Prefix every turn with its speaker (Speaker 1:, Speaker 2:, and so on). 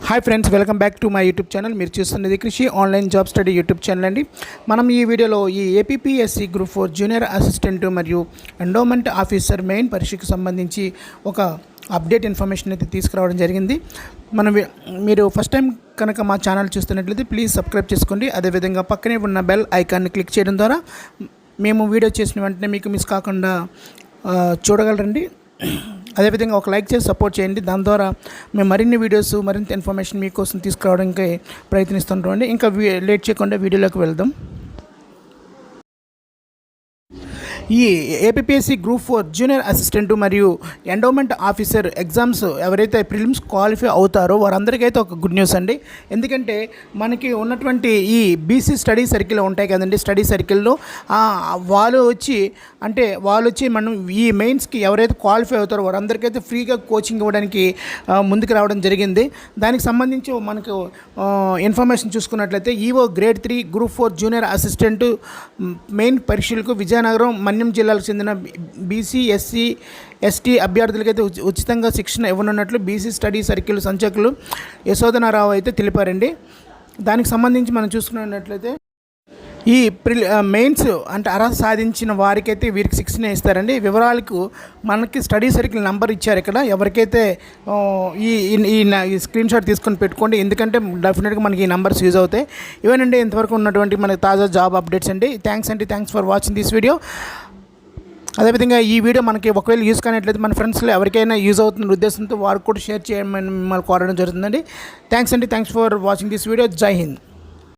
Speaker 1: Hi friends, welcome back to my YouTube channel. మీరు చూస్తున్నది కృషి online job study YouTube channel అండి. మనం ఈ వీడియోలో ఈ APPSC Group4 జూనియర్ అసిస్టెంట్ మరియు ఎండోమెంట్ ఆఫీసర్ మెయిన్ పరీక్షకు సంబంధించి ఒక అప్డేట్ ఇన్ఫర్మేషన్ అయితే తీసుకురావడం జరిగింది. మీరు ఫస్ట్ టైం కనుక మా ఛానల్ చూస్తున్నట్లయితే ప్లీజ్ సబ్స్క్రైబ్ చేసుకోండి. అదేవిధంగా పక్కనే ఉన్న బెల్ ఐకాన్ని క్లిక్ చేయడం ద్వారా మేము వీడియో చేసిన వెంటనే మీకు మిస్ కాకుండా చూడగలరండి. అదేవిధంగా ఒక లైక్ చేసి సపోర్ట్ చేయండి. దాని ద్వారా మేము మరిన్ని వీడియోస్, మరింత ఇన్ఫర్మేషన్ మీకోసం తీసుకురావడానికి ప్రయత్నిస్తుంటామండి. ఇంకా లేట్ చేయకుండా వీడియోలోకి వెళ్దాం. ఈ APPSC Group4 జూనియర్ అసిస్టెంట్ మరియు ఎండోమెంట్ ఆఫీసర్ ఎగ్జామ్స్ ఎవరైతే ప్రిలిమ్స్ క్వాలిఫై అవుతారో వారందరికైతే ఒక గుడ్ న్యూస్ అండి. ఎందుకంటే మనకి ఉన్నటువంటి ఈ BC స్టడీ సర్కిల్ ఉంటాయి కదండి, స్టడీ సర్కిల్లో వాళ్ళు వచ్చి మనం ఈ మెయిన్స్కి ఎవరైతే క్వాలిఫై అవుతారో వారందరికైతే ఫ్రీగా కోచింగ్ ఇవ్వడానికి ముందుకు రావడం జరిగింది. దానికి సంబంధించి మనకు ఇన్ఫర్మేషన్ చూసుకున్నట్లయితే EO grade 3 Group4 junior assistant main పరీక్షలకు విజయనగరం, మన్యం జిల్లాలకు చెందిన BC, SC, ST అభ్యర్థులకైతే ఉచితంగా శిక్షణ ఇవ్వనున్నట్లు BC స్టడీ సర్కిల్ సంచాలకులు యశోధనారావు అయితే తెలిపారండి. దానికి సంబంధించి మనం చూసుకున్నట్లయితే ఈ మెయిన్స్ అంటే అర్హత సాధించిన వారికైతే వీరికి శిక్షణ ఇస్తారండి. వివరాలకు మనకి స్టడీ సర్కిల్ నెంబర్ ఇచ్చారు. ఇక్కడ ఎవరికైతే ఈ స్క్రీన్ షాట్ తీసుకొని పెట్టుకోండి, ఎందుకంటే డెఫినెట్గా మనకి ఈ నెంబర్స్ యూజ్ అవుతాయి. ఇవేనండి ఇంతవరకు ఉన్నటువంటి మనకి తాజా జాబ్ అప్డేట్స్ అండి. Thanks for watching this video. అదేవిధంగా ఈ వీడియో మనకి ఒకవేళ యూజ్ కానట్లయితే మన ఫ్రెండ్స్లో ఎవరికైనా యూజ్ అవుతున్న ఉద్దేశంతో వారు కూడా షేర్ చేయమని మిమ్మల్ని కోరడం జరుగుతుందండి. Thanks for watching this video. జై హింద్.